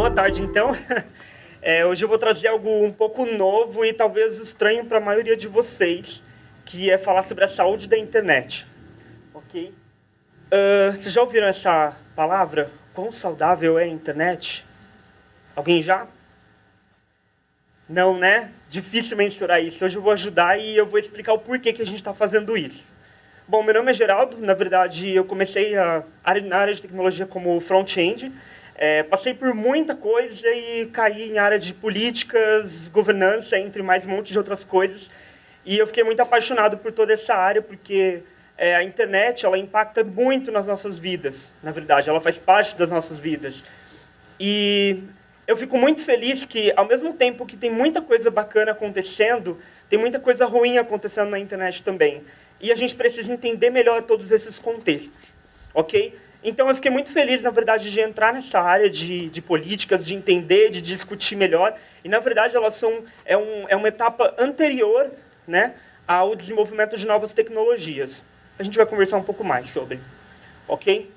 boa tarde, então. Hoje eu vou trazer algo um pouco novo e talvez estranho para a maioria de vocês, que é falar sobre a saúde da internet. Ok? Vocês já ouviram essa palavra? Quão saudável é a internet? Alguém já? Não, né? Difícil mensurar isso. Hoje eu vou ajudar e eu vou explicar o porquê que a gente está fazendo isso. Bom, meu nome é Geraldo. Na verdade, eu comecei na área de tecnologia como front-end. Passei por muita coisa e caí em área de políticas, governança, entre mais um monte de outras coisas. E eu fiquei muito apaixonado por toda essa área, porque a internet ela impacta muito nas nossas vidas. Na verdade, ela faz parte das nossas vidas. E eu fico muito feliz que, ao mesmo tempo que tem muita coisa bacana acontecendo, tem muita coisa ruim acontecendo na internet também. E a gente precisa entender melhor todos esses contextos, ok? Então eu fiquei muito feliz, na verdade, de entrar nessa área de políticas, de entender, de discutir melhor. E, na verdade, elas é uma etapa anterior, né, ao desenvolvimento de novas tecnologias. A gente vai conversar um pouco mais sobre, ok?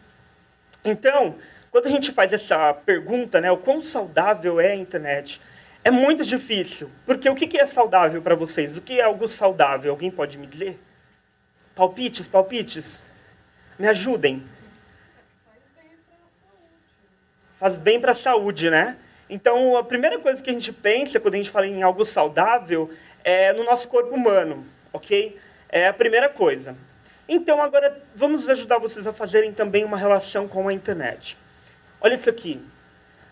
Então, quando a gente faz essa pergunta, né, o quão saudável é a internet, é muito difícil. Porque o que é saudável para vocês? O que é algo saudável? Alguém pode me dizer? Palpites, palpites? Me ajudem. Faz bem para a saúde, né? Então, a primeira coisa que a gente pensa quando a gente fala em algo saudável é no nosso corpo humano, ok? É a primeira coisa. Então, agora, vamos ajudar vocês a fazerem também uma relação com a internet. Olha isso aqui.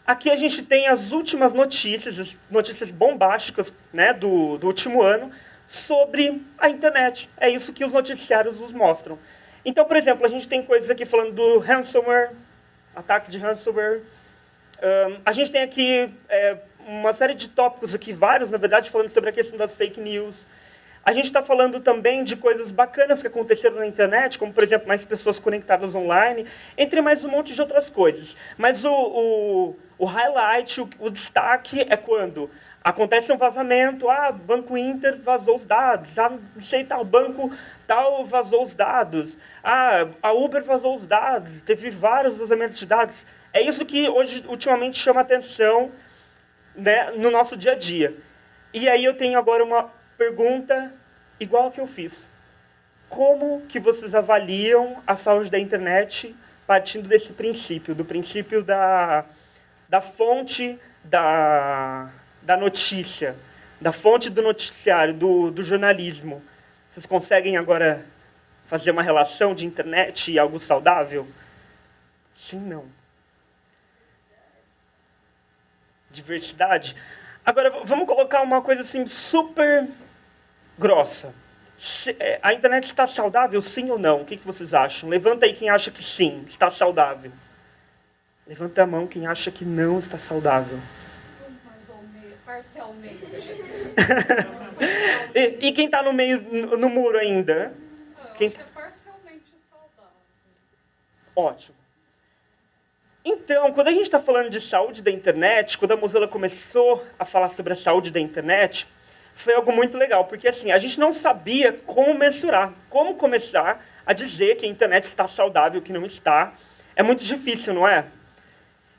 Aqui a gente tem as últimas notícias, as notícias bombásticas, né, do último ano, sobre a internet. É isso que os noticiários nos mostram. Então, por exemplo, a gente tem coisas aqui falando do ransomware, ataque de ransomware. A gente tem aqui uma série de tópicos aqui, vários, na verdade, falando sobre a questão das fake news. A gente está falando também de coisas bacanas que aconteceram na internet, como, por exemplo, mais pessoas conectadas online, entre mais um monte de outras coisas. Mas o highlight, o destaque é quando acontece um vazamento, Banco Inter vazou os dados, não sei, tal banco tal vazou os dados, a Uber vazou os dados, teve vários vazamentos de dados. É isso que hoje, ultimamente, chama atenção, né, no nosso dia a dia. E aí eu tenho agora uma pergunta igual a que eu fiz. Como que vocês avaliam a saúde da internet partindo desse princípio, do princípio da fonte da notícia, da fonte do noticiário, do jornalismo? Vocês conseguem agora fazer uma relação de internet e algo saudável? Sim, não. Diversidade? Agora, vamos colocar uma coisa assim super grossa. A internet está saudável, sim ou não? O que vocês acham? Levanta aí quem acha que sim, está saudável. Levanta a mão quem acha que não está saudável. Mais ou menos, parcialmente. E quem está no meio, no muro ainda? Acho que é parcialmente saudável. Ótimo. Então, quando a gente está falando de saúde da internet, quando a Mozilla começou a falar sobre a saúde da internet, foi algo muito legal, porque assim, a gente não sabia como mensurar, como começar a dizer que a internet está saudável, que não está. É muito difícil, não é?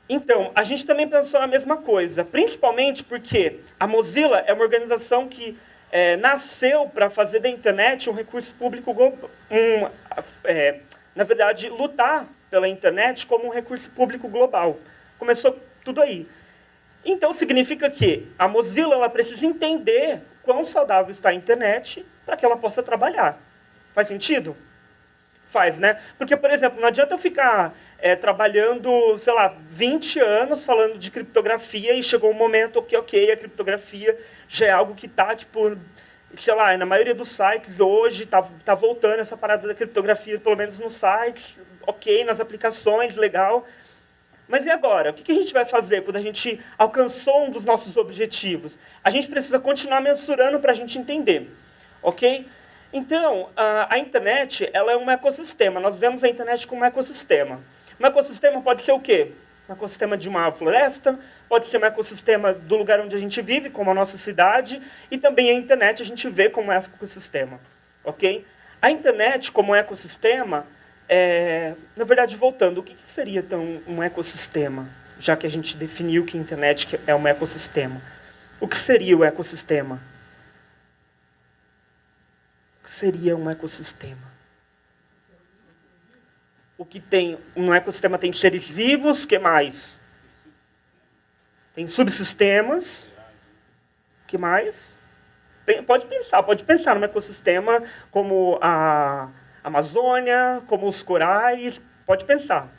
Então, a gente também pensou na mesma coisa, principalmente porque a Mozilla é uma organização que nasceu para fazer da internet um recurso público, na verdade, lutar pela internet como um recurso público global. Começou tudo aí. Então, significa que a Mozilla ela precisa entender quão saudável está a internet para que ela possa trabalhar. Faz sentido? Faz, né? Porque, por exemplo, não adianta eu ficar trabalhando, sei lá, 20 anos falando de criptografia e chegou um momento que, ok, a criptografia já é algo que está, tipo, sei lá, na maioria dos sites hoje tá voltando essa parada da criptografia, pelo menos nos sites, ok, nas aplicações, legal. Mas e agora? O que a gente vai fazer quando a gente alcançou um dos nossos objetivos? A gente precisa continuar mensurando para a gente entender, ok? Então, a internet ela é um ecossistema. Nós vemos a internet como um ecossistema. Um ecossistema pode ser o quê? Um ecossistema de uma floresta, pode ser um ecossistema do lugar onde a gente vive, como a nossa cidade, e também a internet a gente vê como um ecossistema, ok? A internet como um ecossistema, na verdade, voltando, o que seria então um ecossistema? já que a gente definiu que a internet é um ecossistema. O que seria o ecossistema? O que seria um ecossistema? O que tem no ecossistema tem seres vivos, o que mais? Tem subsistemas, o que mais? Pode pensar no ecossistema como a Amazônia, como os corais, pode pensar.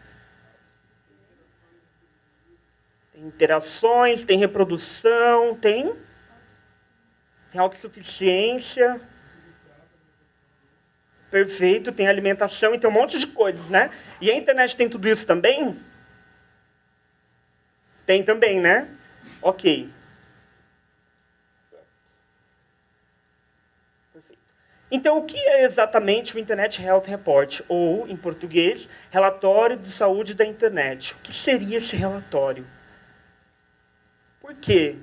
Tem interações, tem reprodução, tem autossuficiência. Perfeito, tem alimentação e tem um monte de coisas, né? E a internet tem tudo isso também? Tem também, né? Ok. Perfeito. Então, o que é exatamente o Internet Health Report? Ou, em português, Relatório de Saúde da Internet. O que seria esse relatório? Por que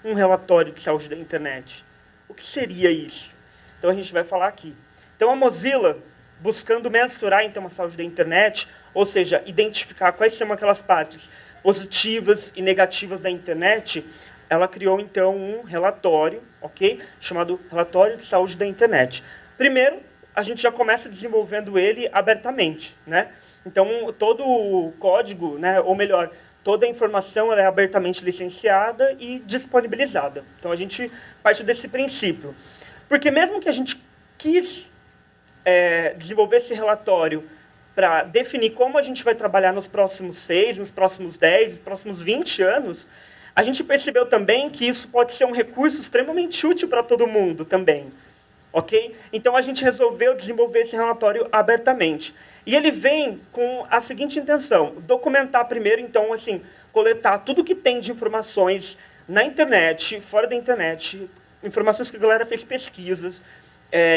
um relatório de saúde da internet? O que seria isso? Então a gente vai falar aqui. Então a Mozilla, buscando mensurar então a saúde da internet, ou seja, identificar quais são aquelas partes positivas e negativas da internet, ela criou então um relatório, ok? Chamado Relatório de Saúde da Internet. Primeiro, a gente já começa desenvolvendo ele abertamente, né? Então todo o código, né, ou melhor, toda a informação ela é abertamente licenciada e disponibilizada. Então a gente parte desse princípio. Porque mesmo que a gente quis desenvolver esse relatório para definir como a gente vai trabalhar nos próximos 6, nos próximos 10, nos próximos 20 anos, a gente percebeu também que isso pode ser um recurso extremamente útil para todo mundo também. Ok? Então a gente resolveu desenvolver esse relatório abertamente. E ele vem com a seguinte intenção: documentar primeiro, então, assim, coletar tudo que tem de informações na internet, fora da internet, informações que a galera fez pesquisas,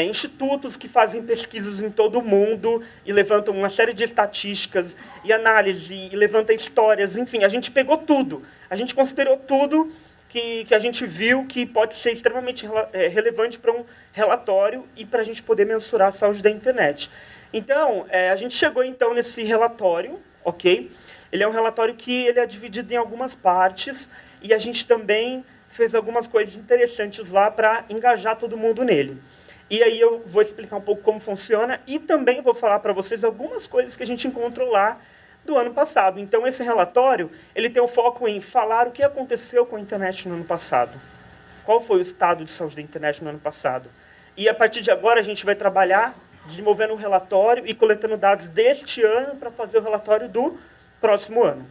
institutos que fazem pesquisas em todo o mundo e levantam uma série de estatísticas e análise, e levanta histórias, enfim, a gente pegou tudo. A gente considerou tudo que a gente viu que pode ser extremamente relevante para um relatório e para a gente poder mensurar a saúde da internet. Então, a gente chegou então nesse relatório, ok? Ele é um relatório que ele é dividido em algumas partes e a gente também fez algumas coisas interessantes lá para engajar todo mundo nele. E aí eu vou explicar um pouco como funciona e também vou falar para vocês algumas coisas que a gente encontrou lá do ano passado. Então, esse relatório ele tem o foco em falar o que aconteceu com a internet no ano passado. Qual foi o estado de saúde da internet no ano passado. E a partir de agora a gente vai trabalhar desenvolvendo um relatório e coletando dados deste ano para fazer o relatório do próximo ano.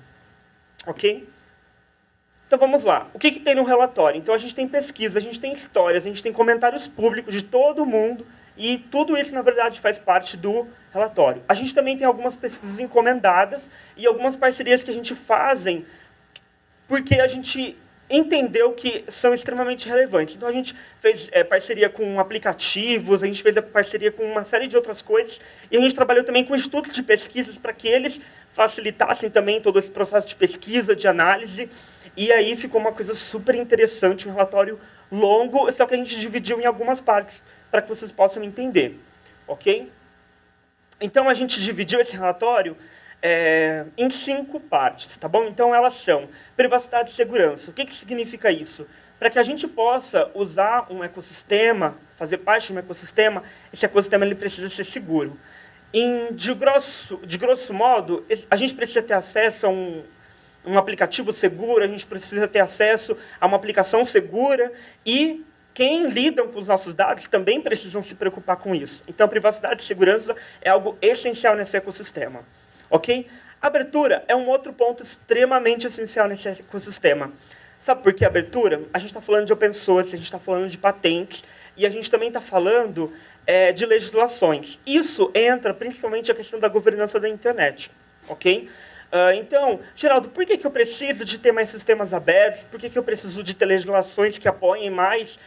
Ok? Então vamos lá. O que tem no relatório? Então a gente tem pesquisa, a gente tem histórias, a gente tem comentários públicos de todo mundo e tudo isso, na verdade, faz parte do relatório. A gente também tem algumas pesquisas encomendadas e algumas parcerias que a gente fazem porque a gente entendeu que são extremamente relevantes. Então a gente fez parceria com aplicativos, a gente fez parceria com uma série de outras coisas e a gente trabalhou também com institutos de pesquisas para que eles facilitassem também todo esse processo de pesquisa, de análise. E aí ficou uma coisa super interessante, um relatório longo, só que a gente dividiu em algumas partes, para que vocês possam entender. Ok? Então, a gente dividiu esse relatório em 5 partes, tá bom? Então, elas são privacidade e segurança. O que significa isso? Para que a gente possa usar um ecossistema, fazer parte de um ecossistema, esse ecossistema ele precisa ser seguro. De grosso modo, a gente precisa ter acesso a um aplicativo seguro, a gente precisa ter acesso a uma aplicação segura e quem lida com os nossos dados também precisam se preocupar com isso. Então, privacidade e segurança é algo essencial nesse ecossistema. Ok? Abertura é um outro ponto extremamente essencial nesse ecossistema. Sabe por que abertura? A gente está falando de open source, a gente está falando de patentes e a gente também está falando de legislações. Isso entra principalmente a questão da governança da internet. Ok? Então, Geraldo, por que eu preciso de ter mais sistemas abertos? Por que eu preciso de ter legislações que apoiem mais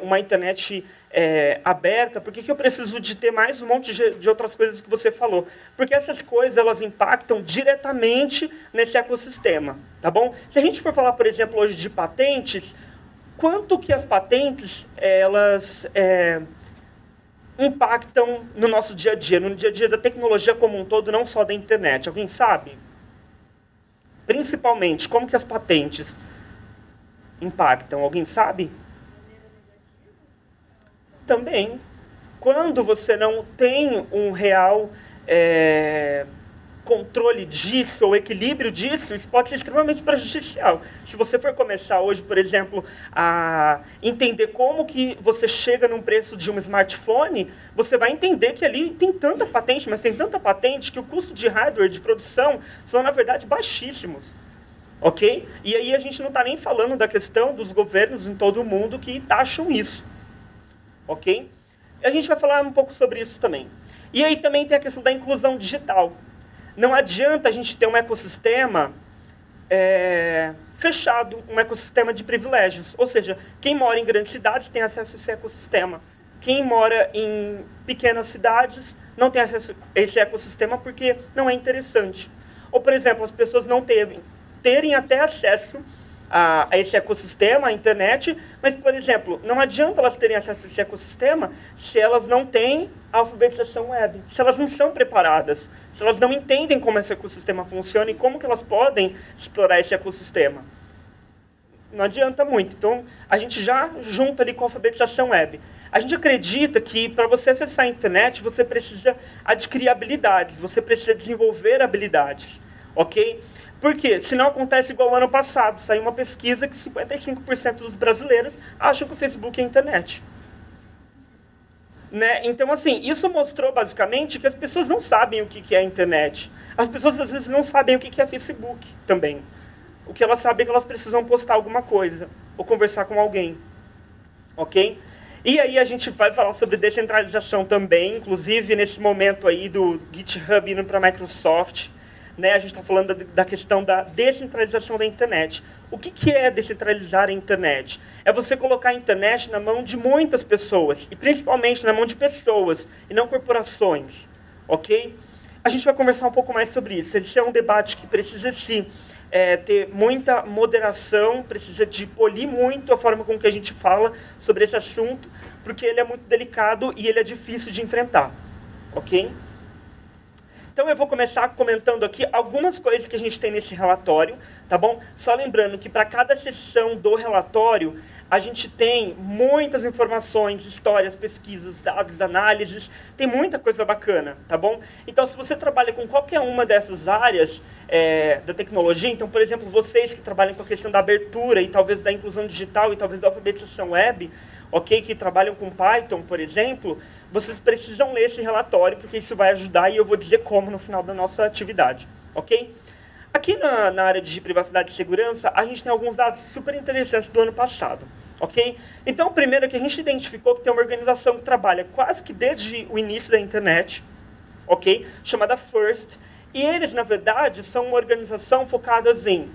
uma internet aberta? Por que eu preciso de ter mais um monte de outras coisas que você falou? Porque essas coisas, elas impactam diretamente nesse ecossistema, tá bom? Se a gente for falar, por exemplo, hoje de patentes, quanto que as patentes, elas impactam no nosso dia a dia da tecnologia como um todo, não só da internet? Alguém sabe? Principalmente, como que as patentes impactam? Alguém sabe? Também. Quando você não tem um real controle disso, ou equilíbrio disso, isso pode ser extremamente prejudicial. Se você for começar hoje, por exemplo, a entender como que você chega num preço de um smartphone, você vai entender que ali tem tanta patente, mas tem tanta patente que o custo de hardware, de produção, são, na verdade, baixíssimos. Ok? E aí a gente não está nem falando da questão dos governos em todo o mundo que taxam isso. Ok? A gente vai falar um pouco sobre isso também. E aí também tem a questão da inclusão digital. Não adianta a gente ter um ecossistema fechado, um ecossistema de privilégios. Ou seja, quem mora em grandes cidades tem acesso a esse ecossistema. Quem mora em pequenas cidades não tem acesso a esse ecossistema porque não é interessante. Ou, por exemplo, as pessoas não terem até acesso a esse ecossistema, a internet, mas, por exemplo, não adianta elas terem acesso a esse ecossistema se elas não têm alfabetização web, se elas não são preparadas, se elas não entendem como esse ecossistema funciona e como que elas podem explorar esse ecossistema. Não adianta muito. Então, a gente já junta ali com a alfabetização web. A gente acredita que para você acessar a internet, você precisa adquirir habilidades, você precisa desenvolver habilidades, ok? Por quê? Senão acontece igual ao ano passado. Saiu uma pesquisa que 55% dos brasileiros acham que o Facebook é a internet. Né? Então, assim, isso mostrou basicamente que as pessoas não sabem o que é a internet. As pessoas, às vezes, não sabem o que é Facebook também. O que elas sabem é que elas precisam postar alguma coisa ou conversar com alguém. Ok? E aí a gente vai falar sobre descentralização também, inclusive nesse momento aí do GitHub indo para a Microsoft. Né, a gente está falando da questão da descentralização da internet. O que é descentralizar a internet? É você colocar a internet na mão de muitas pessoas, e principalmente na mão de pessoas, e não corporações. Ok? A gente vai conversar um pouco mais sobre isso. Esse é um debate que precisa ter muita moderação, precisa de polir muito a forma com que a gente fala sobre esse assunto, porque ele é muito delicado e ele é difícil de enfrentar. Ok? Então eu vou começar comentando aqui algumas coisas que a gente tem nesse relatório, tá bom? Só lembrando que para cada seção do relatório, a gente tem muitas informações, histórias, pesquisas, dados, análises, tem muita coisa bacana, tá bom? Então se você trabalha com qualquer uma dessas áreas da tecnologia, então por exemplo, vocês que trabalham com a questão da abertura e talvez da inclusão digital e talvez da alfabetização web, ok, que trabalham com Python, por exemplo, vocês precisam ler esse relatório, porque isso vai ajudar e eu vou dizer como no final da nossa atividade, ok? Aqui na área de privacidade e segurança, a gente tem alguns dados super interessantes do ano passado, ok? Então, o primeiro é que a gente identificou que tem uma organização que trabalha quase que desde o início da internet, ok? Chamada FIRST, e eles, na verdade, são uma organização focada em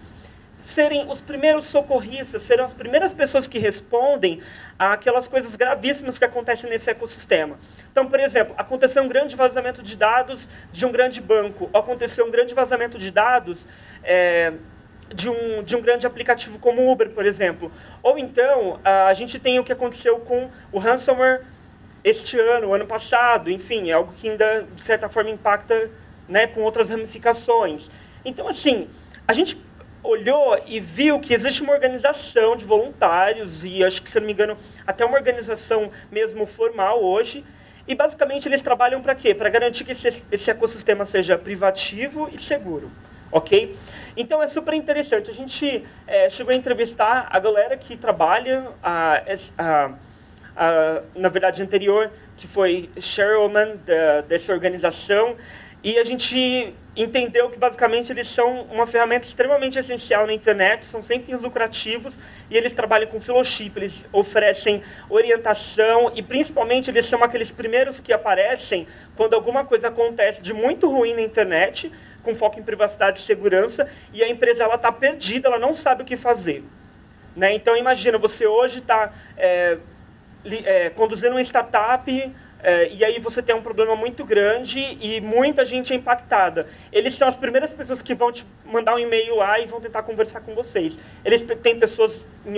serem os primeiros socorristas, serão as primeiras pessoas que respondem àquelas coisas gravíssimas que acontecem nesse ecossistema. Então, por exemplo, aconteceu um grande vazamento de dados de um grande banco, ou aconteceu um grande vazamento de dados de um grande aplicativo como o Uber, por exemplo. Ou então, a gente tem o que aconteceu com o ransomware este ano, o ano passado, enfim, é algo que ainda, de certa forma, impacta, né, com outras ramificações. Então, assim, a gente olhou e viu que existe uma organização de voluntários, e acho que, se não me engano, até uma organização mesmo formal hoje, e basicamente eles trabalham para quê? Para garantir que esse ecossistema seja privativo e seguro, ok? Então é super interessante. A gente chegou a entrevistar a galera que trabalha, na verdade anterior, que foi chairwoman dessa organização, e a gente entendeu que basicamente eles são uma ferramenta extremamente essencial na internet, são sem fins lucrativos, e eles trabalham com fellowship, eles oferecem orientação, e principalmente eles são aqueles primeiros que aparecem quando alguma coisa acontece de muito ruim na internet, com foco em privacidade e segurança, e a empresa está perdida, ela não sabe o que fazer. Né? Então imagina, você hoje está conduzindo uma startup, e aí você tem um problema muito grande e muita gente é impactada. Eles são as primeiras pessoas que vão te mandar um e-mail lá e vão tentar conversar com vocês. Eles têm pessoas em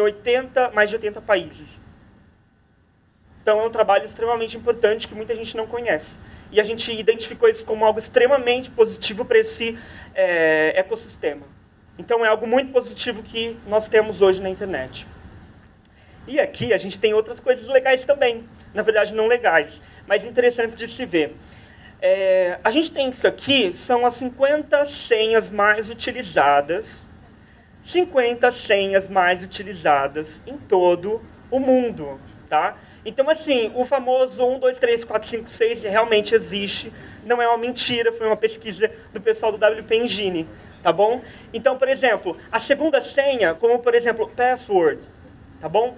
mais de 80 países. Então é um trabalho extremamente importante que muita gente não conhece. E a gente identificou isso como algo extremamente positivo para esse ecossistema. Então, é algo muito positivo que nós temos hoje na internet. E aqui a gente tem outras coisas legais também. Na verdade, não legais, mas interessantes de se ver. A gente tem isso aqui, são as 50 senhas mais utilizadas. 50 senhas mais utilizadas em todo o mundo, tá? Então, assim, o famoso 1, 2, 3, 4, 5, 6 realmente existe. Não é uma mentira, foi uma pesquisa do pessoal do WP Engine, tá bom? Então, por exemplo, a segunda senha, como, por exemplo, password, tá bom?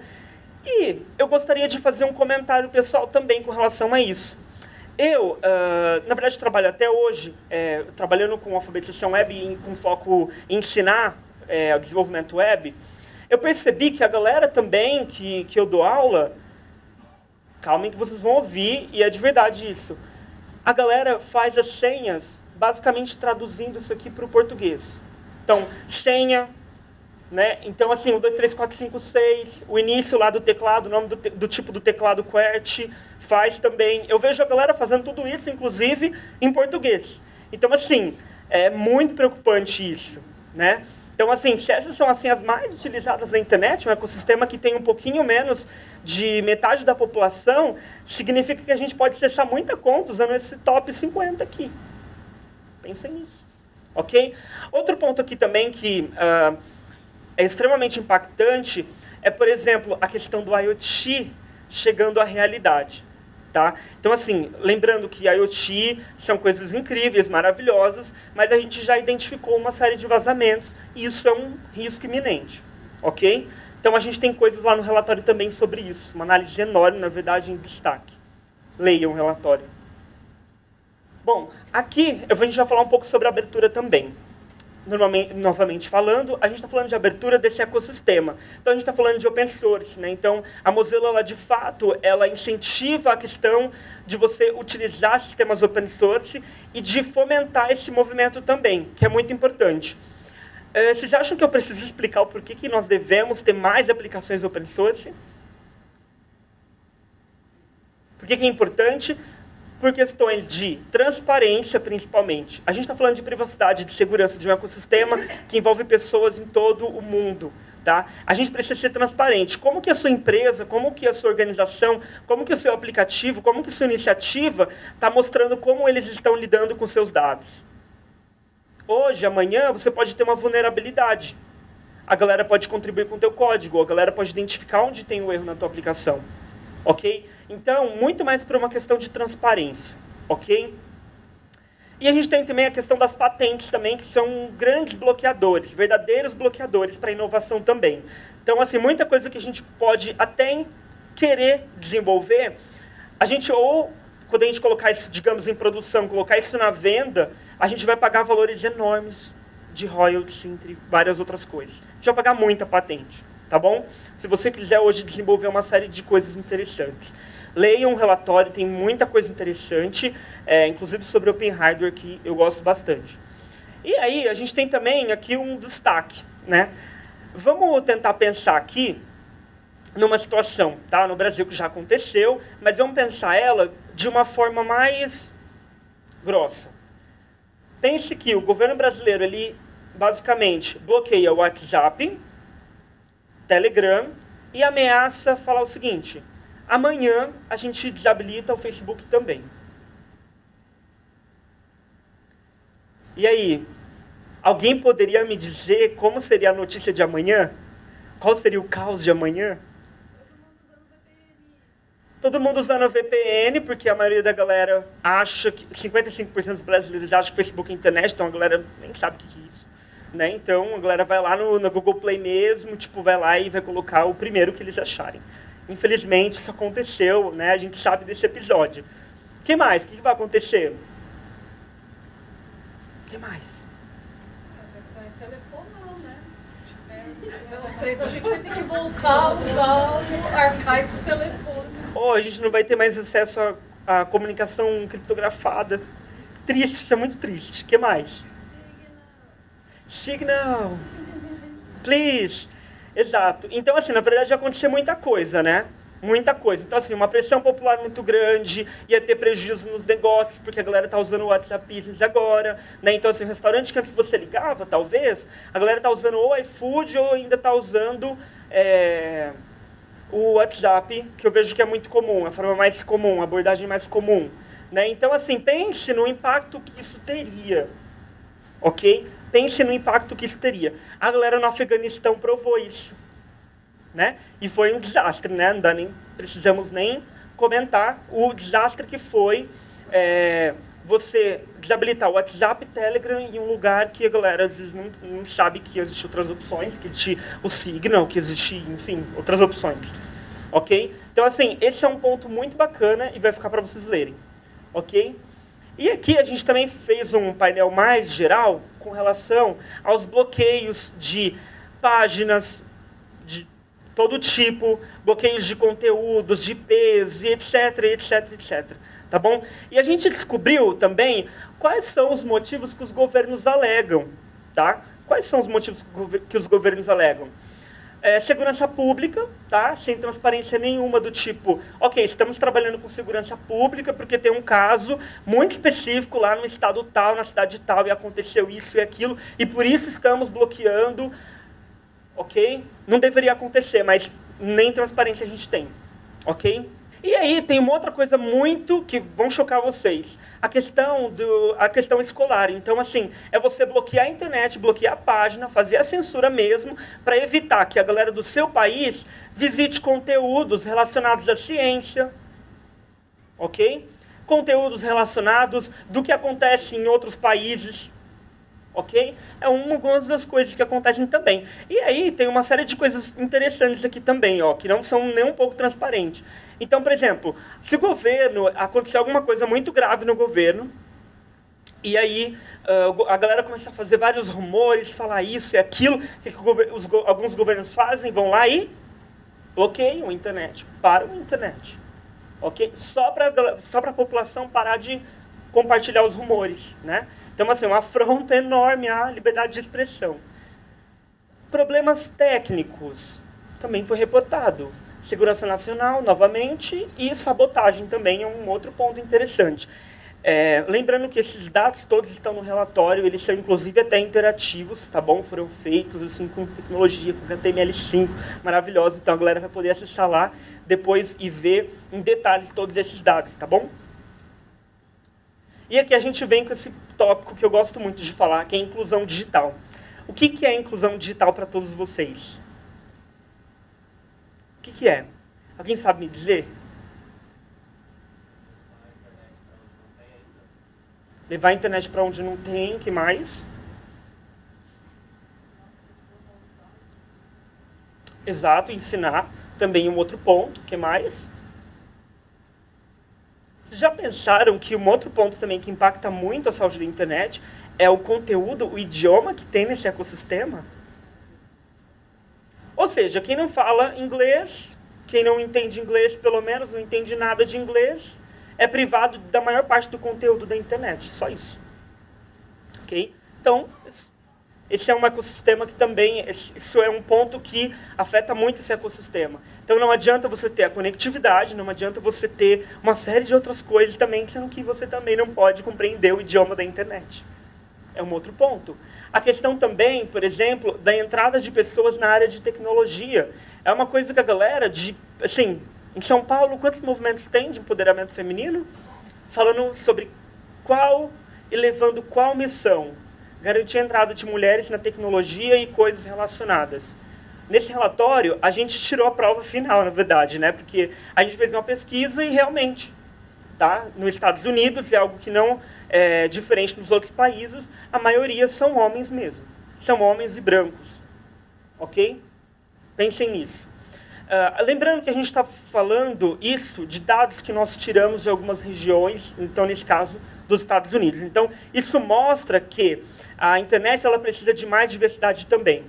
E eu gostaria de fazer um comentário pessoal também com relação a isso. Eu, na verdade, trabalho até hoje, trabalhando com alfabetização web e com foco em ensinar o desenvolvimento web. Eu percebi que a galera também que eu dou aula, calmem que vocês vão ouvir, e é de verdade isso. A galera faz as senhas basicamente traduzindo isso aqui para o português. Então, senha, né? Então, assim, 1, 2, 3, 4, 5, 6, o início lá do teclado, o nome do tipo do teclado QWERTY, faz também. Eu vejo a galera fazendo tudo isso, inclusive, em português. Então, assim, é muito preocupante isso, né? Então, assim, se essas são assim, as mais utilizadas na internet, um ecossistema que tem um pouquinho menos de metade da população, significa que a gente pode acessar muita conta usando esse top 50 aqui. Pensem nisso, ok? Outro ponto aqui também que é extremamente impactante é, por exemplo, a questão do IoT chegando à realidade. Tá? Então, assim, lembrando que IoT são coisas incríveis, maravilhosas, mas a gente já identificou uma série de vazamentos e isso é um risco iminente, ok? Então, a gente tem coisas lá no relatório também sobre isso, uma análise enorme, na verdade, em destaque. Leiam o relatório. Bom, aqui a gente vai falar um pouco sobre abertura também. Novamente falando, a gente está falando de abertura desse ecossistema. Então, a gente está falando de open source, né? Então, a Mozilla, ela, de fato, ela incentiva a questão de você utilizar sistemas open source e de fomentar esse movimento também, que é muito importante. Vocês acham que eu preciso explicar o porquê que nós devemos ter mais aplicações open source? Por que é importante? Por questões de transparência, principalmente. A gente está falando de privacidade, de segurança de um ecossistema que envolve pessoas em todo o mundo. Tá? A gente precisa ser transparente. Como que a sua empresa, como que a sua organização, como que o seu aplicativo, como que a sua iniciativa está mostrando como eles estão lidando com seus dados. Hoje, amanhã, você pode ter uma vulnerabilidade. A galera pode contribuir com o teu código, a galera pode identificar onde tem o erro na tua aplicação. Ok? Então, muito mais por uma questão de transparência, ok? E a gente tem também a questão das patentes também, que são grandes bloqueadores, verdadeiros bloqueadores para a inovação também. Então, assim, muita coisa que a gente pode até querer desenvolver, a gente ou, quando a gente colocar isso, digamos, em produção, colocar isso na venda, a gente vai pagar valores enormes de royalties, entre várias outras coisas. A gente vai pagar muita patente, tá bom? Se você quiser hoje desenvolver uma série de coisas interessantes. Leiam um relatório, tem muita coisa interessante, inclusive sobre Open Hardware, que eu gosto bastante. E aí, a gente tem também aqui um destaque, né? Vamos tentar pensar aqui numa situação, tá? No Brasil que já aconteceu, mas vamos pensar ela de uma forma mais grossa. Pense que o governo brasileiro, ele basicamente bloqueia o WhatsApp, Telegram e ameaça falar o seguinte: amanhã a gente desabilita o Facebook também. E aí, alguém poderia me dizer como seria a notícia de amanhã? Qual seria o caos de amanhã? Todo mundo usando VPN, porque a maioria da galera acha que 55% dos brasileiros acham que o Facebook é internet, então a galera nem sabe o que é isso. Né? Então a galera vai lá no Google Play mesmo, tipo, vai lá e vai colocar o primeiro que eles acharem. Infelizmente isso aconteceu, né? A gente sabe desse episódio. O que mais? O que vai acontecer? O que mais? Telefone não, né? Se tiver pelos três, a gente vai ter que voltar a usar o arcaico telefone. Ou a gente não vai ter mais acesso à comunicação criptografada. Triste, isso é muito triste. O que mais? Signal. Please. Exato. Então, assim, na verdade, já aconteceu muita coisa, né? Muita coisa. Então, assim, uma pressão popular muito grande, ia ter prejuízo nos negócios, porque a galera está usando o WhatsApp Business agora, né? Então, assim, o restaurante que antes você ligava, talvez, a galera está usando ou iFood ou ainda está usando o WhatsApp, que eu vejo que é muito comum, a forma mais comum, a abordagem mais comum, né? Então, assim, pense no impacto que isso teria, ok? Pense no impacto que isso teria. A galera no Afeganistão provou isso. Né? E foi um desastre, né? Não precisamos nem comentar o desastre que foi você desabilitar o WhatsApp e Telegram em um lugar que a galera às vezes não sabe que existem outras opções, que existe o Signal, que existe, enfim, outras opções. Ok? Então, assim, esse é um ponto muito bacana e vai ficar para vocês lerem. Ok? E aqui a gente também fez um painel mais geral com relação aos bloqueios de páginas, de todo tipo, bloqueios de conteúdos, de IPs, e etc, etc, etc. Tá bom? E a gente descobriu também quais são os motivos que os governos alegam. Tá? Quais são os motivos que os governos alegam? Segurança pública, tá? Sem transparência nenhuma do tipo, ok, estamos trabalhando com segurança pública porque tem um caso muito específico lá no estado tal, na cidade tal, e aconteceu isso e aquilo, e por isso estamos bloqueando. Ok? Não deveria acontecer, mas nem transparência a gente tem. Ok? E aí tem uma outra coisa muito que vão chocar vocês. A questão escolar. Então, assim, é você bloquear a internet, bloquear a página, fazer a censura mesmo, para evitar que a galera do seu país visite conteúdos relacionados à ciência. Ok? Conteúdos relacionados do que acontece em outros países. Ok? É algumas das coisas que acontecem também. E aí tem uma série de coisas interessantes aqui também, ó, que não são nem um pouco transparentes. Então, por exemplo, se o governo, acontecer alguma coisa muito grave no governo, e aí a galera começa a fazer vários rumores, falar isso e aquilo, que alguns governos fazem, vão lá e bloqueiam a internet, param a internet. Ok? Só para a população parar de compartilhar os rumores, né? Então, assim, uma afronta enorme à liberdade de expressão. Problemas técnicos também foi reportado. Segurança nacional, novamente, e sabotagem também é um outro ponto interessante. Lembrando que esses dados todos estão no relatório, eles são inclusive até interativos, tá bom? Foram feitos assim com tecnologia, com HTML5, maravilhosa. Então a galera vai poder acessar lá depois e ver em detalhes todos esses dados, tá bom? E aqui a gente vem com esse tópico que eu gosto muito de falar, que é a inclusão digital. O que é a inclusão digital para todos vocês? O que é? Alguém sabe me dizer? Levar a internet para onde não tem, que mais? Exato, ensinar. Também um outro ponto, que mais? Vocês já pensaram que um outro ponto também que impacta muito a saúde da internet é o conteúdo, o idioma que tem nesse ecossistema? Ou seja, quem não fala inglês, quem não entende inglês, pelo menos não entende nada de inglês, é privado da maior parte do conteúdo da internet. Só isso. Ok? Então, esse é um ecossistema que também, isso é um ponto que afeta muito esse ecossistema. Então não adianta você ter a conectividade, não adianta você ter uma série de outras coisas também, sendo que você também não pode compreender o idioma da internet. É um outro ponto. A questão também, por exemplo, da entrada de pessoas na área de tecnologia. É uma coisa que a galera, assim, em São Paulo, quantos movimentos tem de empoderamento feminino? Falando sobre qual e levando qual missão? Garantir a entrada de mulheres na tecnologia e coisas relacionadas. Nesse relatório, a gente tirou a prova final, na verdade, né? Porque a gente fez uma pesquisa e realmente, tá? Nos Estados Unidos, é algo que não é diferente nos outros países, a maioria são homens mesmo. São homens e brancos. Ok? Pensem nisso. Lembrando que a gente está falando isso de dados que nós tiramos de algumas regiões, então, nesse caso, dos Estados Unidos. Então, isso mostra que a internet ela precisa de mais diversidade também.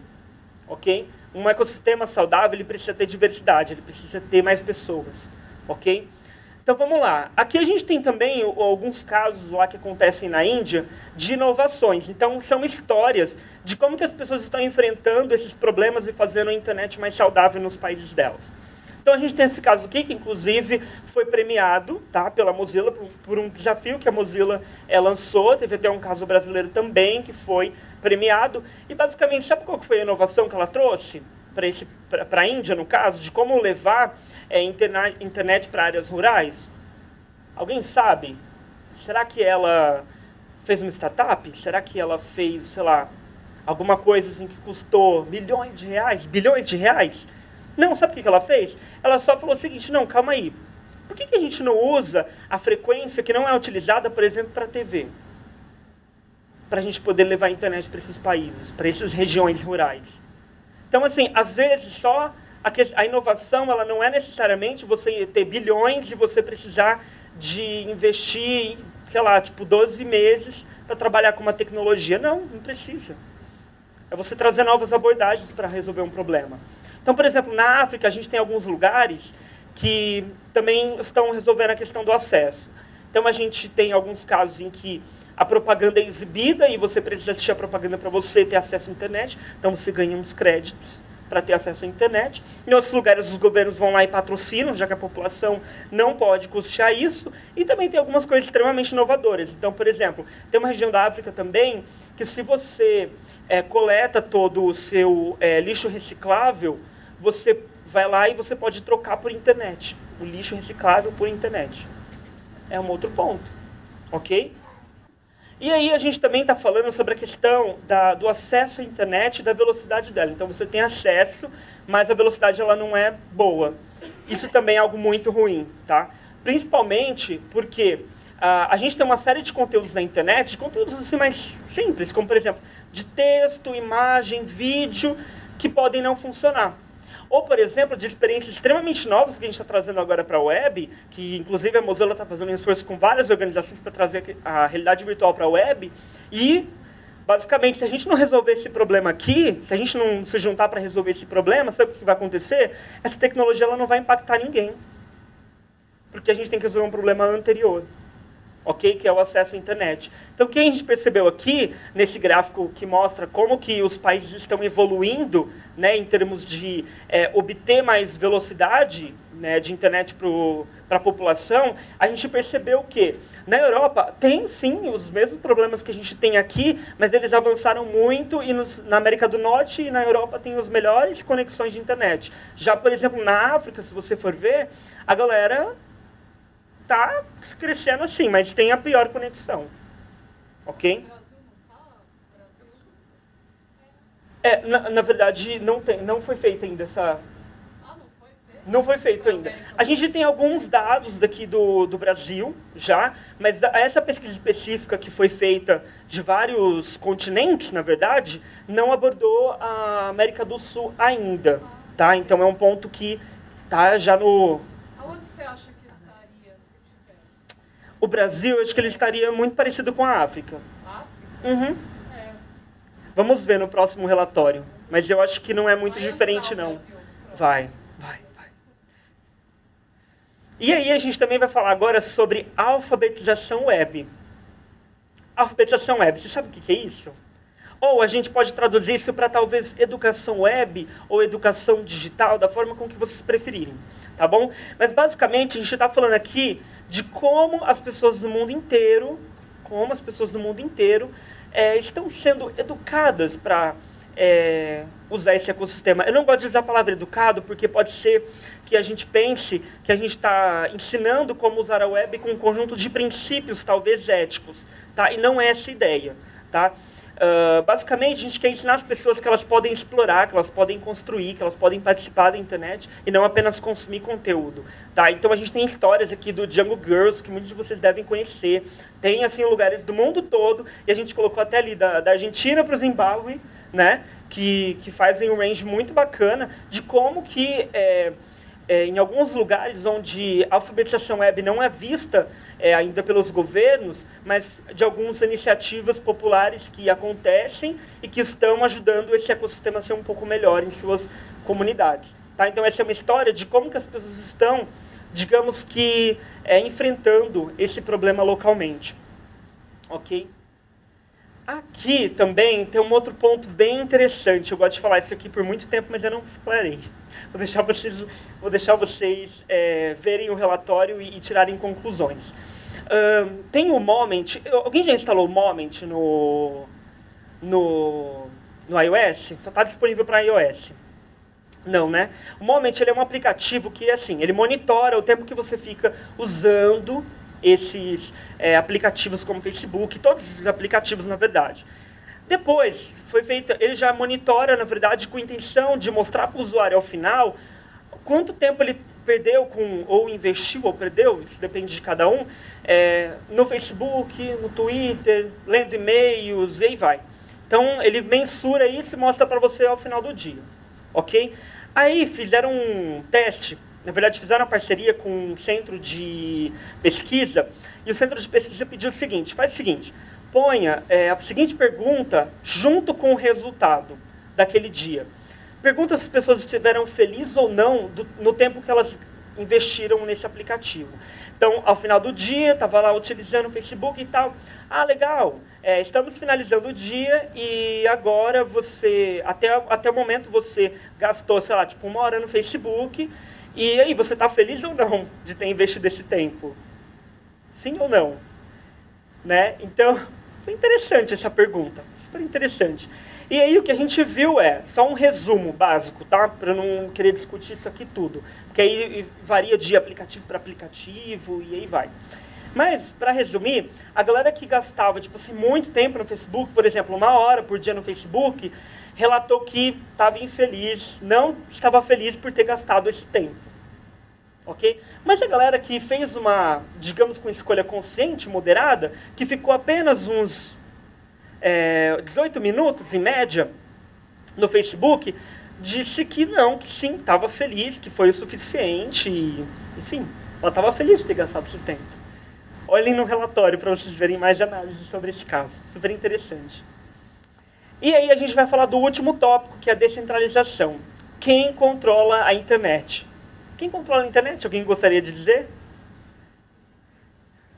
Ok? Um ecossistema saudável ele precisa ter diversidade, ele precisa ter mais pessoas. Ok? Então, vamos lá. Aqui a gente tem também alguns casos lá que acontecem na Índia de inovações. Então, são histórias de como que as pessoas estão enfrentando esses problemas e fazendo a internet mais saudável nos países delas. Então a gente tem esse caso aqui, que inclusive foi premiado, tá, pela Mozilla, por um desafio que a Mozilla lançou. Teve até um caso brasileiro também que foi premiado. E basicamente, sabe qual que foi a inovação que ela trouxe para a Índia, no caso, de como levar internet para áreas rurais? Alguém sabe? Será que ela fez uma startup? Será que ela fez, sei lá, alguma coisa assim que custou milhões de reais, bilhões de reais? Não, sabe o que ela fez? Ela só falou o seguinte: não, calma aí. Por que a gente não usa a frequência que não é utilizada, por exemplo, para a TV? Para a gente poder levar a internet para esses países, para essas regiões rurais. Então, assim, às vezes só a inovação, ela não é necessariamente você ter bilhões e você precisar de investir, sei lá, tipo 12 meses para trabalhar com uma tecnologia. Não, não precisa. É você trazer novas abordagens para resolver um problema. Então, por exemplo, na África, a gente tem alguns lugares que também estão resolvendo a questão do acesso. Então, a gente tem alguns casos em que a propaganda é exibida e você precisa assistir a propaganda para você ter acesso à internet. Então, você ganha uns créditos para ter acesso à internet. Em outros lugares, os governos vão lá e patrocinam, já que a população não pode custear isso. E também tem algumas coisas extremamente inovadoras. Então, por exemplo, tem uma região da África também que, se você coleta todo o seu lixo reciclável, você vai lá e você pode trocar por internet. O lixo reciclável por internet. É um outro ponto. Ok? E aí a gente também está falando sobre a questão do acesso à internet e da velocidade dela. Então você tem acesso, mas a velocidade ela não é boa. Isso também é algo muito ruim, tá? Principalmente porque a gente tem uma série de conteúdos na internet, conteúdos assim mais simples, como por exemplo, de texto, imagem, vídeo, que podem não funcionar. Ou, por exemplo, de experiências extremamente novas que a gente está trazendo agora para a web, que inclusive a Mozilla está fazendo um esforço com várias organizações para trazer a realidade virtual para a web. E, basicamente, se a gente não resolver esse problema aqui, se a gente não se juntar para resolver esse problema, sabe o que vai acontecer? Essa tecnologia ela não vai impactar ninguém. Porque a gente tem que resolver um problema anterior. Ok? Que é o acesso à internet. Então, o que a gente percebeu aqui, nesse gráfico que mostra como que os países estão evoluindo, né, em termos de obter mais velocidade, né, de internet para a população, a gente percebeu que na Europa tem, sim, os mesmos problemas que a gente tem aqui, mas eles avançaram muito e na América do Norte e na Europa tem as melhores conexões de internet. Já, por exemplo, na África, se você for ver, a galera está crescendo assim, mas tem a pior conexão. Ok? Na verdade, não foi feita ainda essa... Não foi feito ainda. A gente tem alguns dados daqui do Brasil, já, mas essa pesquisa específica que foi feita de vários continentes, na verdade, não abordou a América do Sul ainda. Tá? Então é um ponto que está já no... Aonde você acha que estaria se tivesse? O Brasil, eu acho que ele estaria muito parecido com a África. África? Uhum. Vamos ver no próximo relatório. Mas eu acho que não é muito diferente, não. Vai. E aí a gente também vai falar agora sobre alfabetização web. Alfabetização web, você sabe o que é isso? Ou a gente pode traduzir isso para talvez educação web ou educação digital, da forma com que vocês preferirem, tá bom? Mas basicamente a gente está falando aqui de como as pessoas do mundo inteiro, estão sendo educadas para usar esse ecossistema. Eu não gosto de usar a palavra educado, porque pode ser que a gente pense que a gente está ensinando como usar a web com um conjunto de princípios, talvez éticos, tá? E não é essa a ideia, tá? Basicamente, a gente quer ensinar as pessoas que elas podem explorar, que elas podem construir, que elas podem participar da internet e não apenas consumir conteúdo, tá? Então, a gente tem histórias aqui do Jungle Girls, que muitos de vocês devem conhecer. Tem, assim, lugares do mundo todo, e a gente colocou até ali da Argentina para o Zimbábue, né? Que fazem um range muito bacana de como que, em alguns lugares onde a alfabetização web não é vista ainda pelos governos, mas de algumas iniciativas populares que acontecem e que estão ajudando esse ecossistema a ser um pouco melhor em suas comunidades. Tá? Então, essa é uma história de como que as pessoas estão, digamos que, enfrentando esse problema localmente. Ok? Aqui também tem um outro ponto bem interessante. Eu gosto de falar isso aqui por muito tempo, mas eu não falarei. Vou deixar vocês verem o relatório e tirarem conclusões. Tem o Moment. Alguém já instalou o Moment no iOS? Só está disponível para iOS. Não, né? O Moment ele é um aplicativo que, assim, ele monitora o tempo que você fica usando esses aplicativos como Facebook, todos os aplicativos, na verdade. Depois, ele já monitora, na verdade, com a intenção de mostrar para o usuário, ao final, quanto tempo ele perdeu ou investiu ou perdeu, isso depende de cada um, no Facebook, no Twitter, lendo e-mails, e aí vai. Então, ele mensura isso e mostra para você ao final do dia, ok? Aí, fizeram um teste. Na verdade, fizeram uma parceria com um centro de pesquisa, e o centro de pesquisa pediu o seguinte, faz o seguinte, ponha a seguinte pergunta junto com o resultado daquele dia. Pergunta se as pessoas estiveram felizes ou não no tempo que elas investiram nesse aplicativo. Então, ao final do dia, estava lá utilizando o Facebook e tal. Ah, legal, estamos finalizando o dia e agora você, até o momento você gastou, sei lá, tipo 1 hora no Facebook. E aí, você está feliz ou não de ter investido esse tempo? Sim ou não? Né? Então, foi interessante essa pergunta. Super interessante. E aí, o que a gente viu só um resumo básico, tá? Para não querer discutir isso aqui tudo. Porque aí varia de aplicativo para aplicativo e aí vai. Mas, para resumir, a galera que gastava, tipo assim, muito tempo no Facebook, por exemplo, 1 hora por dia no Facebook, relatou que estava infeliz, não estava feliz por ter gastado esse tempo. Ok? Mas a galera que fez uma, digamos, com escolha consciente, moderada, que ficou apenas uns 18 minutos, em média, no Facebook, disse que não, que sim, estava feliz, que foi o suficiente, e, enfim, ela estava feliz de ter gastado esse tempo. Olhem no relatório para vocês verem mais análises sobre esse caso. Super interessante. E aí a gente vai falar do último tópico, que é a descentralização. Quem controla a internet? Quem controla a internet? Alguém gostaria de dizer?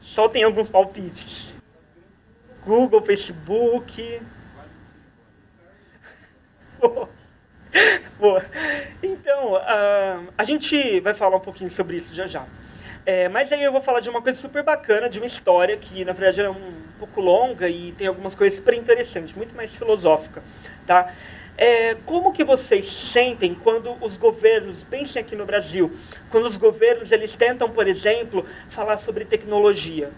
Só tem alguns palpites. Google, Facebook. Boa. Então, a gente vai falar um pouquinho sobre isso já já. Mas aí eu vou falar de uma coisa super bacana, de uma história que, na verdade, é um pouco longa e tem algumas coisas super interessantes, muito mais filosófica, tá? Como que vocês sentem quando os governos, pensem aqui no Brasil, quando os governos eles tentam, por exemplo, falar sobre tecnologia?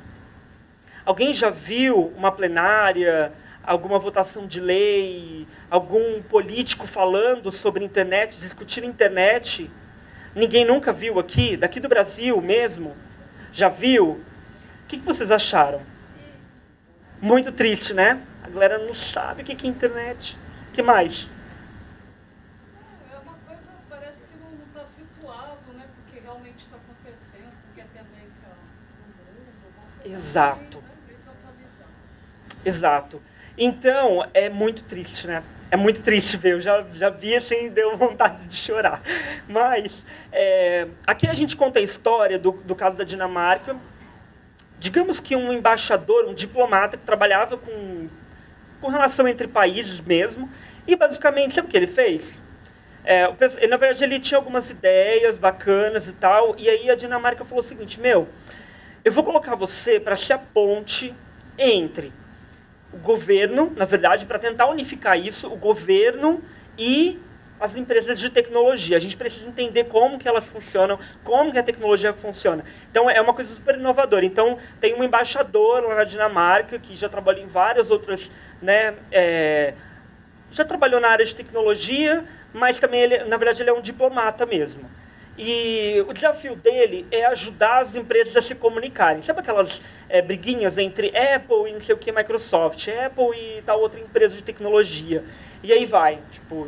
Alguém já viu uma plenária, alguma votação de lei, algum político falando sobre internet, discutindo internet? Ninguém nunca viu aqui, daqui do Brasil mesmo? Já viu? O que vocês acharam? Muito triste, né? A galera não sabe o que é internet. O que mais? É uma coisa, parece que não está situado, né? Porque realmente está acontecendo, porque é tendência no mundo. Exato. Assim, né? Desatualizado. Exato. Então, é muito triste, né? É muito triste ver, eu já vi assim, deu vontade de chorar. Mas, aqui a gente conta a história do caso da Dinamarca. Digamos que um embaixador, um diplomata que trabalhava com relação entre países mesmo, e basicamente, sabe o que ele fez? Na verdade, ele tinha algumas ideias bacanas e tal, e aí a Dinamarca falou o seguinte, eu vou colocar você para ser a ponte entre o governo, na verdade, para tentar unificar isso, o governo e as empresas de tecnologia. A gente precisa entender como que elas funcionam, como que a tecnologia funciona. Então, é uma coisa super inovadora. Então, tem um embaixador lá na Dinamarca, que já trabalhou em várias outras, né, já trabalhou na área de tecnologia, mas também, na verdade, ele é um diplomata mesmo. E o desafio dele é ajudar as empresas a se comunicarem. Sabe aquelas briguinhas entre Apple e não sei o que, Microsoft, Apple e tal outra empresa de tecnologia. E aí vai,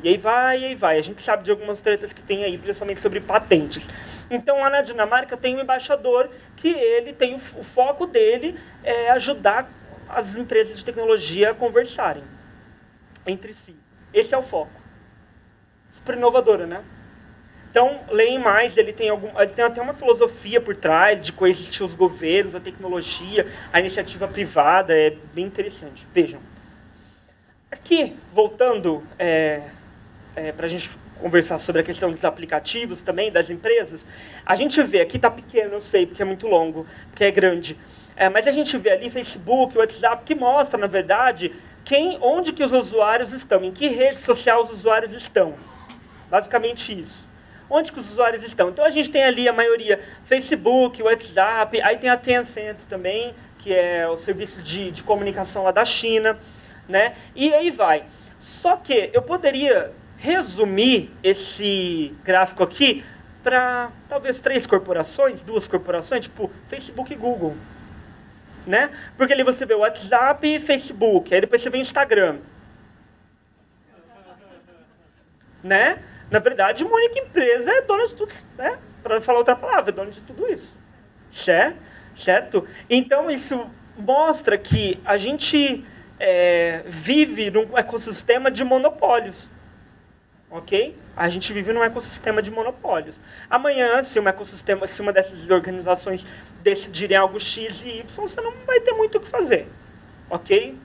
e aí vai. A gente sabe de algumas tretas que tem aí, principalmente sobre patentes. Então, lá na Dinamarca tem um embaixador que ele tem o foco dele é ajudar as empresas de tecnologia a conversarem entre si. Esse é o foco. Super inovadora, né? Então, leem mais, ele tem até uma filosofia por trás de coexistir os governos, a tecnologia, a iniciativa privada, é bem interessante. Vejam. Aqui, voltando para a gente conversar sobre a questão dos aplicativos também, das empresas, a gente vê, aqui está pequeno, eu sei, porque é muito longo, porque é grande, mas a gente vê ali Facebook, WhatsApp, que mostra, na verdade, onde que os usuários estão, em que rede social os usuários estão. Basicamente isso. Onde que os usuários estão? Então a gente tem ali a maioria Facebook, WhatsApp, aí tem a Tencent também, que é o serviço de comunicação lá da China, né? E aí vai. Só que eu poderia resumir esse gráfico aqui para talvez 3 corporações, 2 corporações, tipo Facebook e Google, né? Porque ali você vê o WhatsApp e Facebook, aí depois você vê Instagram, né? Na verdade, uma única empresa é dona de tudo, né? Para não falar outra palavra, é dona de tudo isso, certo? Então isso mostra que a gente vive num ecossistema de monopólios. Ok? A gente vive num ecossistema de monopólios. Amanhã, se uma dessas organizações decidirem algo X e Y, você não vai ter muito o que fazer. Ok?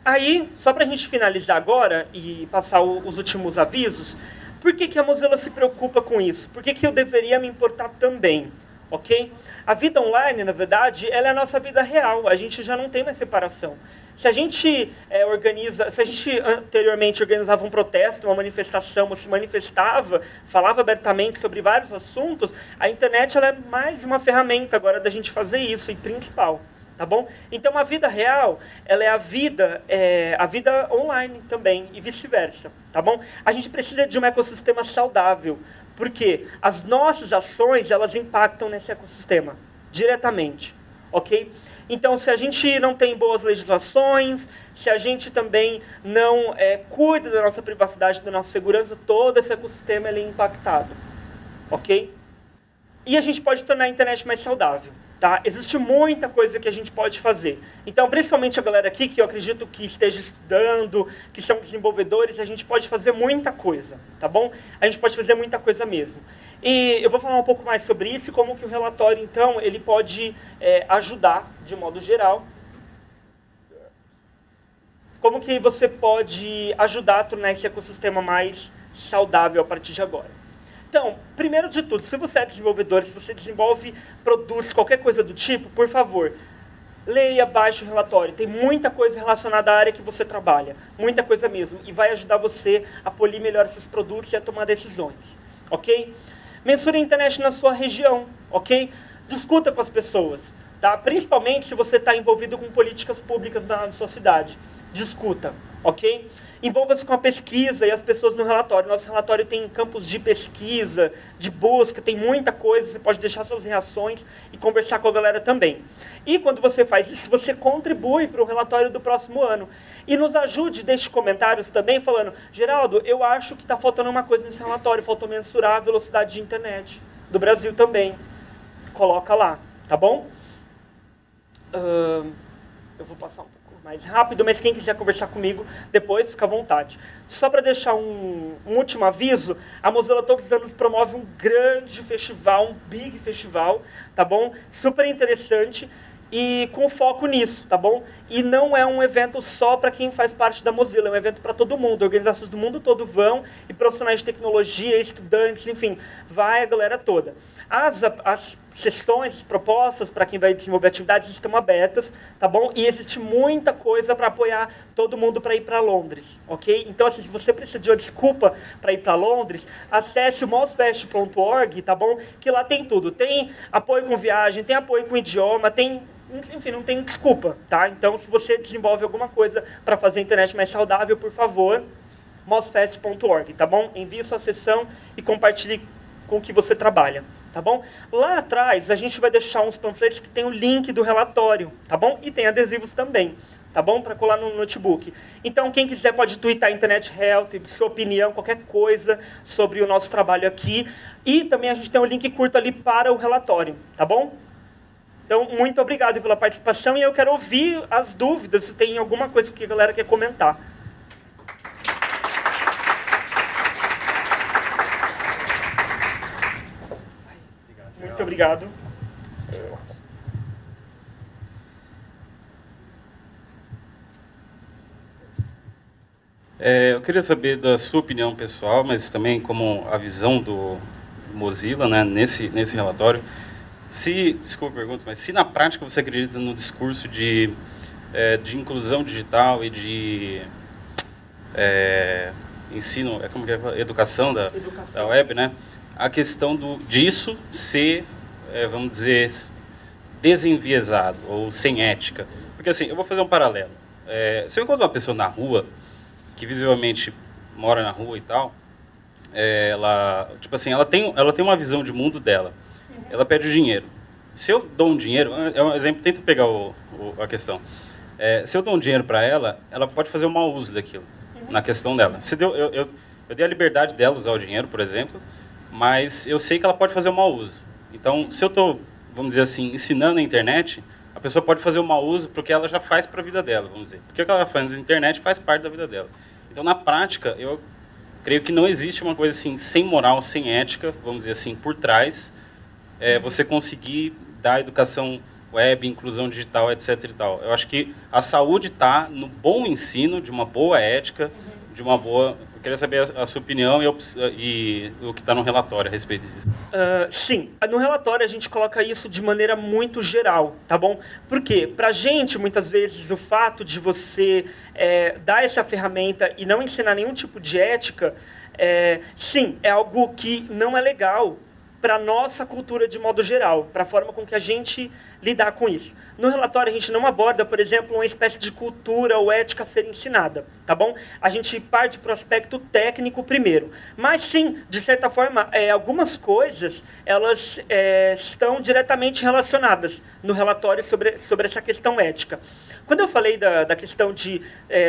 Aí, só para a gente finalizar agora e passar os últimos avisos, por que a Mozilla se preocupa com isso? Por que eu deveria me importar também? Ok? A vida online, na verdade, ela é a nossa vida real. A gente já não tem mais separação. Se a gente anteriormente organizava um protesto, uma manifestação, ou se manifestava, falava abertamente sobre vários assuntos, a internet ela é mais uma ferramenta agora da gente fazer isso, e principal. Tá bom? Então a vida real, ela é a vida online também, e vice-versa. Tá bom? A gente precisa de um ecossistema saudável, porque as nossas ações, elas impactam nesse ecossistema, diretamente. Ok? Então, se a gente não tem boas legislações, se a gente também não cuida da nossa privacidade, da nossa segurança, todo esse ecossistema ele é impactado. Ok? E a gente pode tornar a internet mais saudável. Tá? Existe muita coisa que a gente pode fazer. Então, principalmente a galera aqui, que eu acredito que esteja estudando, que são desenvolvedores, a gente pode fazer muita coisa, tá bom? A gente pode fazer muita coisa mesmo. E eu vou falar um pouco mais sobre isso e como que o relatório, então, ele pode ajudar, de modo geral. Como que você pode ajudar a tornar esse ecossistema mais saudável a partir de agora. Então, primeiro de tudo, se você é desenvolvedor, se você desenvolve produtos, qualquer coisa do tipo, por favor, leia, baixe o relatório. Tem muita coisa relacionada à área que você trabalha, muita coisa mesmo, e vai ajudar você a polir melhor esses produtos e a tomar decisões, ok? Mensure a internet na sua região, ok? Discuta com as pessoas, tá? Principalmente se você está envolvido com políticas públicas na sua cidade. Discuta, ok? Envolva-se com a pesquisa e as pessoas no relatório. Nosso relatório tem campos de pesquisa, de busca, tem muita coisa. Você pode deixar suas reações e conversar com a galera também. E quando você faz isso, você contribui para o relatório do próximo ano. E nos ajude, deixe comentários também falando: Geraldo, eu acho que está faltando uma coisa nesse relatório, faltou mensurar a velocidade de internet. Do Brasil também. Coloca lá, tá bom? Eu vou passar um pouco mais rápido, mas quem quiser conversar comigo depois, fica à vontade. Só para deixar um último aviso, a Mozilla todos os anos promove um grande festival, um big festival, tá bom? Super interessante e com foco nisso, tá bom? E não é um evento só para quem faz parte da Mozilla, é um evento para todo mundo. Organizações do mundo todo vão, e profissionais de tecnologia, estudantes, enfim, vai a galera toda. As sessões, as propostas para quem vai desenvolver atividades estão abertas, tá bom? E existe muita coisa para apoiar todo mundo para ir para Londres, ok? Então, assim, se você precisa de uma desculpa para ir para Londres, acesse o mozfest.org, tá bom? Que lá tem tudo. Tem apoio com viagem, tem apoio com idioma, enfim, não tem desculpa, tá? Então, se você desenvolve alguma coisa para fazer a internet mais saudável, por favor, mozfest.org, tá bom? Envie sua sessão e compartilhe com o que você trabalha, tá bom? Lá atrás, a gente vai deixar uns panfletos que tem o link do relatório, tá bom? E tem adesivos também, tá bom? Para colar no notebook. Então, quem quiser pode twittar Internet Health, sua opinião, qualquer coisa sobre o nosso trabalho aqui. E também a gente tem um link curto ali para o relatório, tá bom? Então, muito obrigado pela participação e eu quero ouvir as dúvidas, se tem alguma coisa que a galera quer comentar. Muito obrigado. Eu queria saber da sua opinião pessoal, mas também como a visão do Mozilla, né, nesse relatório. Desculpa a pergunta, mas se na prática você acredita no discurso de inclusão digital e de ensino, como que é, educação da web, né? A questão disso ser, vamos dizer, desenviesado ou sem ética. Porque assim, eu vou fazer um paralelo. Se eu encontro uma pessoa na rua, que visivelmente mora na rua e tal, ela tem uma visão de mundo dela. Ela pede dinheiro. Se eu dou um dinheiro, é um exemplo, tenta pegar a questão. Se eu dou um dinheiro para ela, ela pode fazer um mau uso daquilo, na questão dela. Eu dei a liberdade dela usar o dinheiro, por exemplo, mas eu sei que ela pode fazer um mau uso. Então, se eu estou, vamos dizer assim, ensinando na internet, a pessoa pode fazer um mau uso porque ela já faz para a vida dela, vamos dizer. Porque o que ela faz na internet faz parte da vida dela. Então, na prática, eu creio que não existe uma coisa assim, sem moral, sem ética, vamos dizer assim, por trás, você conseguir dar educação web, inclusão digital, etc. e tal. Eu acho que a saúde está no bom ensino, de uma boa ética, de uma boa... Eu queria saber a sua opinião e o que está no relatório a respeito disso. Sim, no relatório a gente coloca isso de maneira muito geral, tá bom? Por quê? Pra gente, muitas vezes, o fato de você dar essa ferramenta e não ensinar nenhum tipo de ética, sim, é algo que não é legal para a nossa cultura de modo geral, para a forma com que a gente lidar com isso. No relatório a gente não aborda, por exemplo, uma espécie de cultura ou ética a ser ensinada, tá bom? A gente parte para o aspecto técnico primeiro. Mas sim, de certa forma, algumas coisas, elas estão diretamente relacionadas no relatório sobre essa questão ética. Quando eu falei da questão de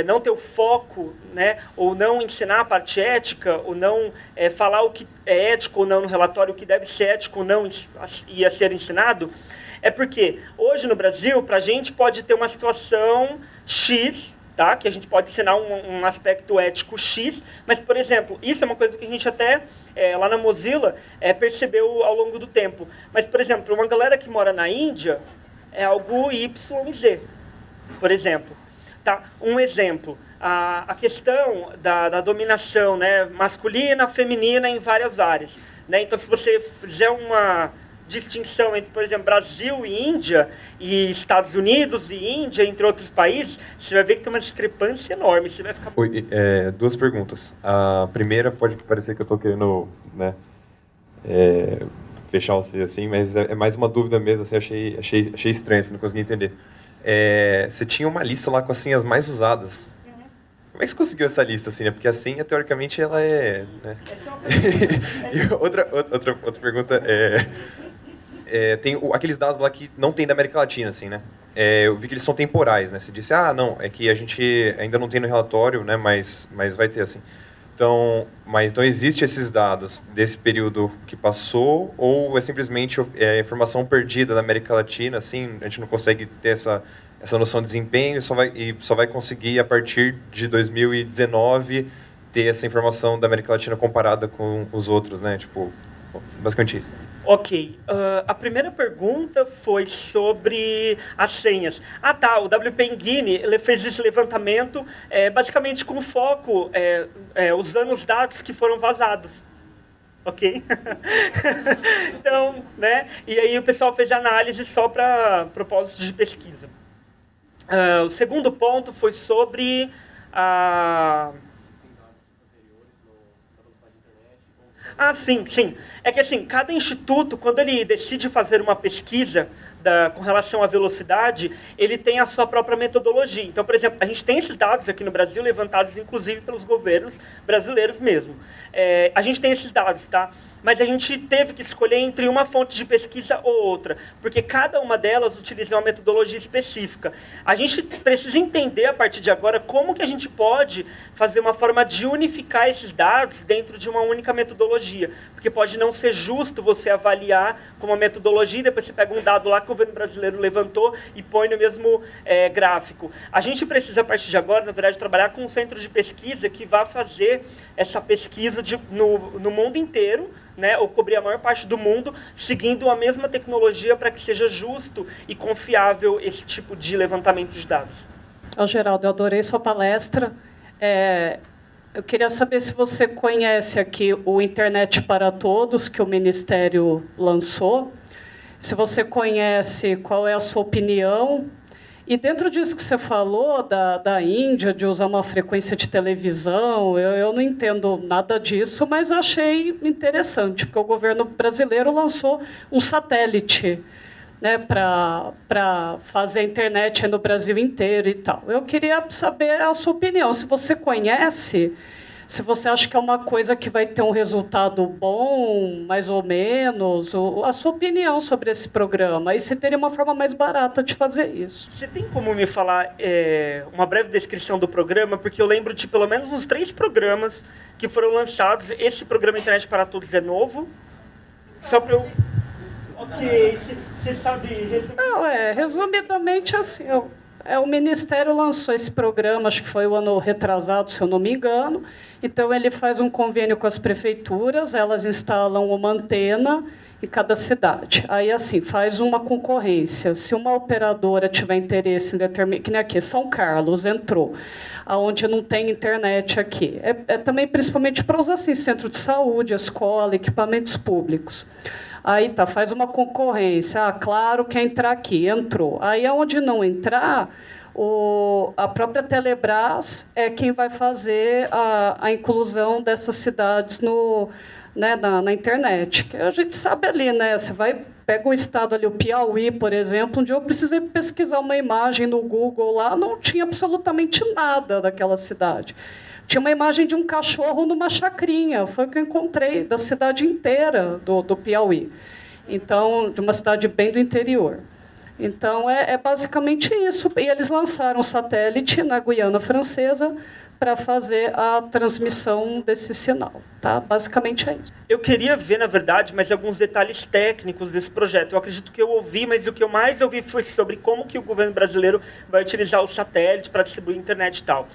não ter o foco, né, ou não ensinar a parte ética, ou não falar o que é ético ou não no relatório, o que deve ser ético ou não e a ser ensinado, é porque hoje no Brasil, para a gente pode ter uma situação X, tá? Que a gente pode ensinar um aspecto ético X, mas, por exemplo, isso é uma coisa que a gente até, lá na Mozilla, percebeu ao longo do tempo. Mas, por exemplo, uma galera que mora na Índia é algo YZ, por exemplo. Tá? Um exemplo, a questão da dominação, né, masculina, feminina em várias áreas. Né? Então, se você fizer uma distinção entre, por exemplo, Brasil e Índia, e Estados Unidos e Índia, entre outros países, você vai ver que tem uma discrepância enorme. Você vai ficar... Duas perguntas. A primeira, pode parecer que eu estou querendo, né, fechar você assim, mas é mais uma dúvida mesmo, assim, achei estranho, assim, não consegui entender. Você tinha uma lista lá com as senhas mais usadas. Como é que você conseguiu essa lista, assim, né? Porque a senha, teoricamente, ela é... Né? E outra pergunta tem aqueles dados lá que não tem da América Latina, assim, né? Eu vi que eles são temporais, né? Você disse, não, é que a gente ainda não tem no relatório, né? Mas vai ter, assim. Então, mas não existe esses dados desse período que passou, ou é simplesmente informação perdida da América Latina, assim, a gente não consegue ter essa noção de desempenho e só vai conseguir, a partir de 2019, ter essa informação da América Latina comparada com os outros, né? Tipo, basicamente isso. Ok. A primeira pergunta foi sobre as senhas. Tá. O WP Engine, ele fez esse levantamento basicamente com foco usando os dados que foram vazados. Ok? Então, né? E aí o pessoal fez análise só para propósitos de pesquisa. O segundo ponto foi sobre a... sim. É que assim, cada instituto, quando ele decide fazer uma pesquisa com relação à velocidade, ele tem a sua própria metodologia. Então, por exemplo, a gente tem esses dados aqui no Brasil, levantados inclusive pelos governos brasileiros mesmo. A gente tem esses dados, tá? Mas a gente teve que escolher entre uma fonte de pesquisa ou outra, porque cada uma delas utiliza uma metodologia específica. A gente precisa entender, a partir de agora, como que a gente pode fazer uma forma de unificar esses dados dentro de uma única metodologia, porque pode não ser justo você avaliar com uma metodologia e depois você pega um dado lá que o governo brasileiro levantou e põe no mesmo gráfico. A gente precisa, a partir de agora, na verdade, trabalhar com um centro de pesquisa que vá fazer essa pesquisa no mundo inteiro, né, ou cobrir a maior parte do mundo, seguindo a mesma tecnologia para que seja justo e confiável esse tipo de levantamento de dados. Geraldo, eu adorei sua palestra. Eu queria saber se você conhece aqui o Internet para Todos, que o Ministério lançou. Se você conhece, qual é a sua opinião? E dentro disso que você falou, da Índia, de usar uma frequência de televisão, eu não entendo nada disso, mas achei interessante, porque o governo brasileiro lançou um satélite, né, para fazer a internet no Brasil inteiro e tal. Eu queria saber a sua opinião, se você conhece, se você acha que é uma coisa que vai ter um resultado bom, mais ou menos, a sua opinião sobre esse programa, e se teria uma forma mais barata de fazer isso. Você tem como me falar uma breve descrição do programa? Porque eu lembro de pelo menos uns 3 programas que foram lançados. Esse programa Internet para Todos é novo? Só para eu... Ok, você sabe resumir? Não, resumidamente assim, o Ministério lançou esse programa, acho que foi o ano retrasado, se eu não me engano. Então, ele faz um convênio com as prefeituras, elas instalam uma antena em cada cidade. Aí, assim, faz uma concorrência. Se uma operadora tiver interesse em determinar... Que nem aqui, São Carlos entrou, onde não tem internet aqui. Também, principalmente, para usar, assim, centro de saúde, escola, equipamentos públicos. Aí faz uma concorrência. Claro, quer entrar aqui, entrou. Aí, onde não entrar, a própria Telebrás é quem vai fazer a inclusão dessas cidades na internet. Que a gente sabe ali, né? Você pega o estado ali, o Piauí, por exemplo, onde eu precisei pesquisar uma imagem no Google lá, não tinha absolutamente nada daquela cidade. Tinha uma imagem de um cachorro numa chacrinha, foi o que eu encontrei, da cidade inteira do Piauí. Então, de uma cidade bem do interior. Então, é basicamente isso. E eles lançaram um satélite na Guiana Francesa para fazer a transmissão desse sinal. Tá? Basicamente é isso. Eu queria ver, na verdade, mais alguns detalhes técnicos desse projeto. Eu acredito que eu ouvi, mas o que eu mais ouvi foi sobre como que o governo brasileiro vai utilizar o satélite para distribuir internet e tal.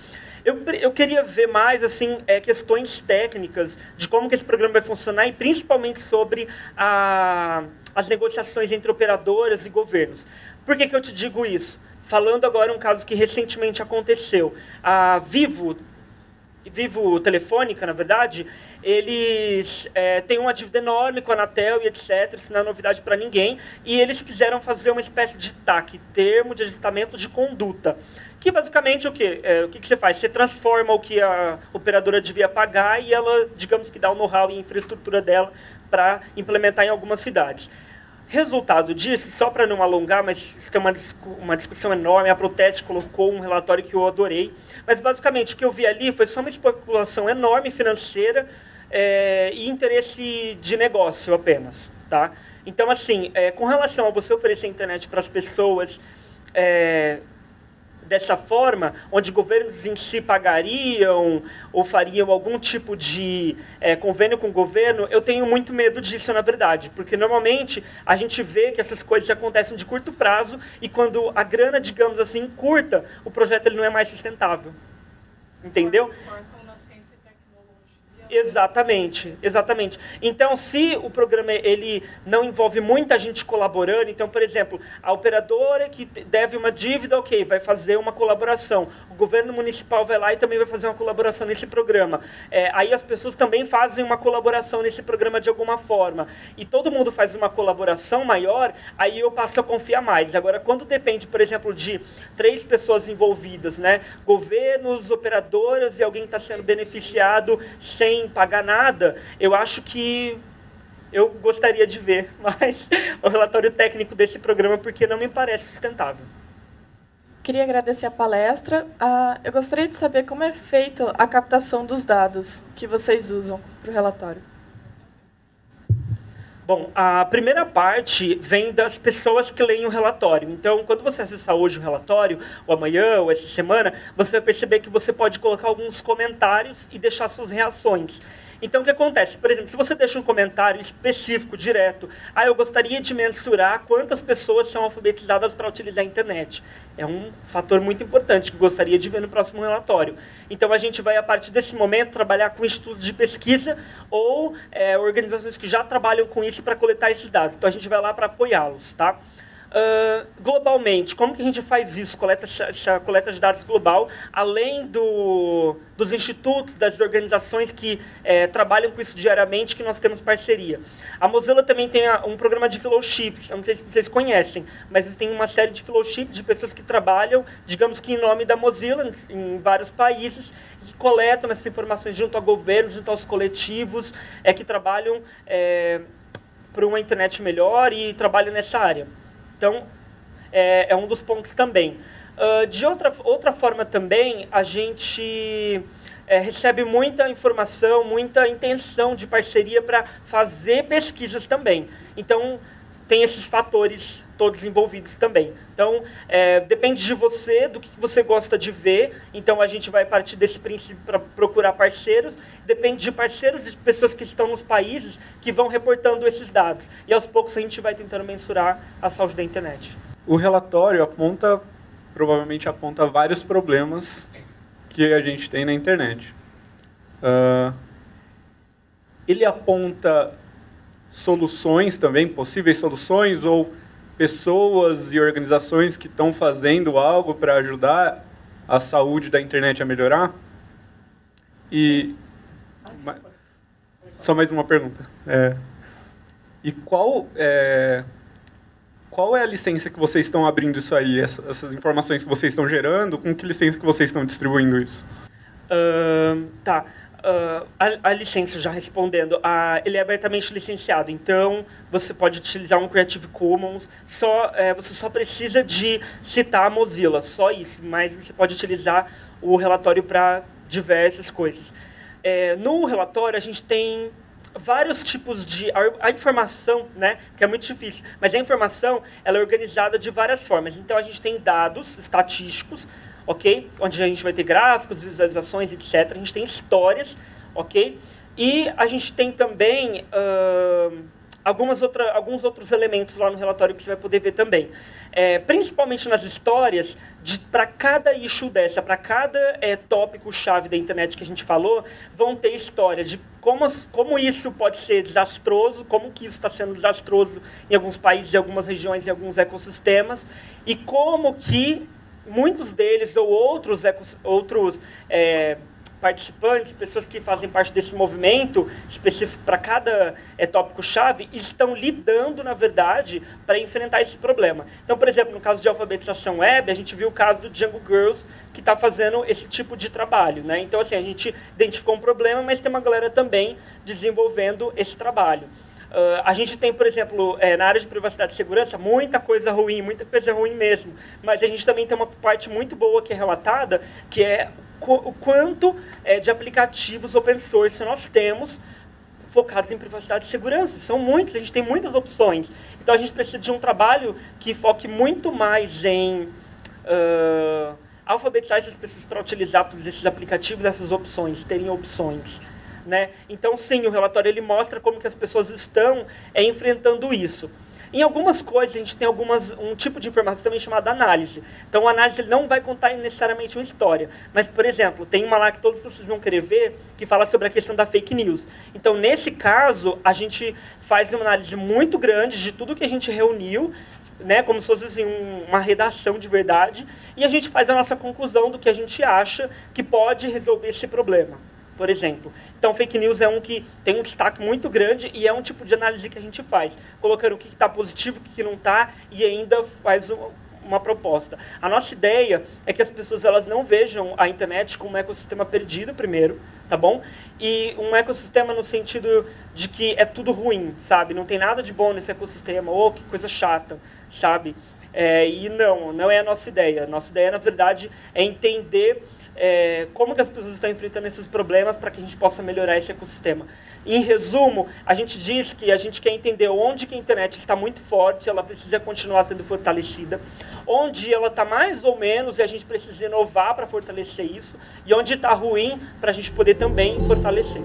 Eu queria ver mais assim, questões técnicas de como que esse programa vai funcionar e principalmente sobre as negociações entre operadoras e governos. Por que eu te digo isso? Falando agora um caso que recentemente aconteceu. A Vivo Telefônica, na verdade, eles têm uma dívida enorme com a Anatel e etc. Isso não é novidade para ninguém. E eles quiseram fazer uma espécie de TAC, Termo de Ajustamento de Conduta. Que basicamente o quê? O que você faz? Você transforma o que a operadora devia pagar e ela, digamos que dá o know-how e a infraestrutura dela para implementar em algumas cidades. Resultado disso, só para não alongar, mas isso tem uma discussão enorme, a Proteste colocou um relatório que eu adorei, mas basicamente o que eu vi ali foi só uma especulação enorme financeira e interesse de negócio apenas. Tá? Então, assim, com relação a você oferecer internet para as pessoas... dessa forma, onde governos em si pagariam ou fariam algum tipo de convênio com o governo, eu tenho muito medo disso, na verdade, porque normalmente a gente vê que essas coisas acontecem de curto prazo e quando a grana, digamos assim, curta, o projeto ele não é mais sustentável. Entendeu? Exatamente. Então, se o programa ele não envolve muita gente colaborando, então, por exemplo, a operadora que deve uma dívida, ok, vai fazer uma colaboração. O governo municipal vai lá e também vai fazer uma colaboração nesse programa. Aí as pessoas também fazem uma colaboração nesse programa de alguma forma. E todo mundo faz uma colaboração maior, aí eu passo a confiar mais. Agora, quando depende, por exemplo, de 3 pessoas envolvidas, né? Governos, operadoras e alguém está sendo beneficiado sem pagar nada, eu acho que eu gostaria de ver mais o relatório técnico desse programa, porque não me parece sustentável. Queria agradecer a palestra. Eu gostaria de saber como é feita a captação dos dados que vocês usam para o relatório. Bom, a primeira parte vem das pessoas que leem o relatório. Então, quando você acessar hoje o relatório, ou amanhã, ou essa semana, você vai perceber que você pode colocar alguns comentários e deixar suas reações. Então, o que acontece? Por exemplo, se você deixa um comentário específico, direto, eu gostaria de mensurar quantas pessoas são alfabetizadas para utilizar a internet. É um fator muito importante que eu gostaria de ver no próximo relatório. Então, a gente vai, a partir desse momento, trabalhar com institutos de pesquisa ou organizações que já trabalham com isso para coletar esses dados. Então, a gente vai lá para apoiá-los, tá? Globalmente, como que a gente faz isso, essa coleta de dados global, além dos institutos, das organizações que trabalham com isso diariamente, que nós temos parceria. A Mozilla também tem um programa de fellowships, eu não sei se vocês conhecem, mas tem uma série de fellowships de pessoas que trabalham, digamos que em nome da Mozilla, em vários países, que coletam essas informações junto ao governo, junto aos coletivos, que trabalham para uma internet melhor e trabalham nessa área. Então, é um dos pontos também. De outra forma também, a gente recebe muita informação, muita intenção de parceria para fazer pesquisas também. Então, tem esses fatores todos envolvidos também. Então, depende de você, do que você gosta de ver. Então, a gente vai partir desse princípio para procurar parceiros. Depende de parceiros, de pessoas que estão nos países que vão reportando esses dados. E, aos poucos, a gente vai tentando mensurar a saúde da internet. O relatório provavelmente aponta vários problemas que a gente tem na internet. Ele aponta soluções também, possíveis soluções, ou pessoas e organizações que estão fazendo algo para ajudar a saúde da internet a melhorar? E só mais uma pergunta. E qual é a licença que vocês estão abrindo isso aí, essas informações que vocês estão gerando, com que licença que vocês estão distribuindo isso? Tá. A licença, já respondendo, ele é abertamente licenciado, então você pode utilizar um Creative Commons, você só precisa de citar a Mozilla, só isso, mas você pode utilizar o relatório para diversas coisas. No relatório a gente tem vários tipos de... A informação, né, que é muito difícil, mas a informação ela é organizada de várias formas. Então a gente tem dados estatísticos, ok? Onde a gente vai ter gráficos, visualizações, etc. A gente tem histórias, ok? E a gente tem também alguns outros elementos lá no relatório que você vai poder ver também. Principalmente nas histórias, para cada issue dessa, para cada tópico-chave da internet que a gente falou, vão ter história de como isso pode ser desastroso, como que isso está sendo desastroso em alguns países, em algumas regiões, em alguns ecossistemas, e como que muitos deles ou outros participantes, pessoas que fazem parte desse movimento específico para cada tópico-chave, estão lidando, na verdade, para enfrentar esse problema. Então, por exemplo, no caso de alfabetização web, a gente viu o caso do Django Girls, que está fazendo esse tipo de trabalho, né? Então, assim, a gente identificou um problema, mas tem uma galera também desenvolvendo esse trabalho. A gente tem, por exemplo, na área de privacidade e segurança, muita coisa ruim mesmo. Mas a gente também tem uma parte muito boa que é relatada, que é o quanto de aplicativos open source nós temos focados em privacidade e segurança. São muitos, a gente tem muitas opções. Então a gente precisa de um trabalho que foque muito mais em alfabetizar essas pessoas para utilizar todos esses aplicativos, essas opções, terem opções. Né? Então, sim, o relatório ele mostra como que as pessoas estão enfrentando isso. Em algumas coisas, a gente tem um tipo de informação também chamada análise. Então, a análise ele não vai contar necessariamente uma história. Mas, por exemplo, tem uma lá que todos vocês vão querer ver, que fala sobre a questão da fake news. Então, nesse caso, a gente faz uma análise muito grande de tudo que a gente reuniu, né, como se fosse assim, uma redação de verdade, e a gente faz a nossa conclusão do que a gente acha que pode resolver esse problema. Por exemplo. Então, fake news é um que tem um destaque muito grande e é um tipo de análise que a gente faz, colocando o que está positivo, o que não está, e ainda faz uma proposta. A nossa ideia é que as pessoas elas não vejam a internet como um ecossistema perdido, primeiro, tá bom? E um ecossistema no sentido de que é tudo ruim, sabe? Não tem nada de bom nesse ecossistema, que coisa chata, sabe? E não é a nossa ideia. A nossa ideia, na verdade, é entender como que as pessoas estão enfrentando esses problemas para que a gente possa melhorar esse ecossistema. Em resumo, a gente diz que a gente quer entender onde que a internet está muito forte, ela precisa continuar sendo fortalecida, onde ela está mais ou menos e a gente precisa inovar para fortalecer isso, e onde está ruim para a gente poder também fortalecer.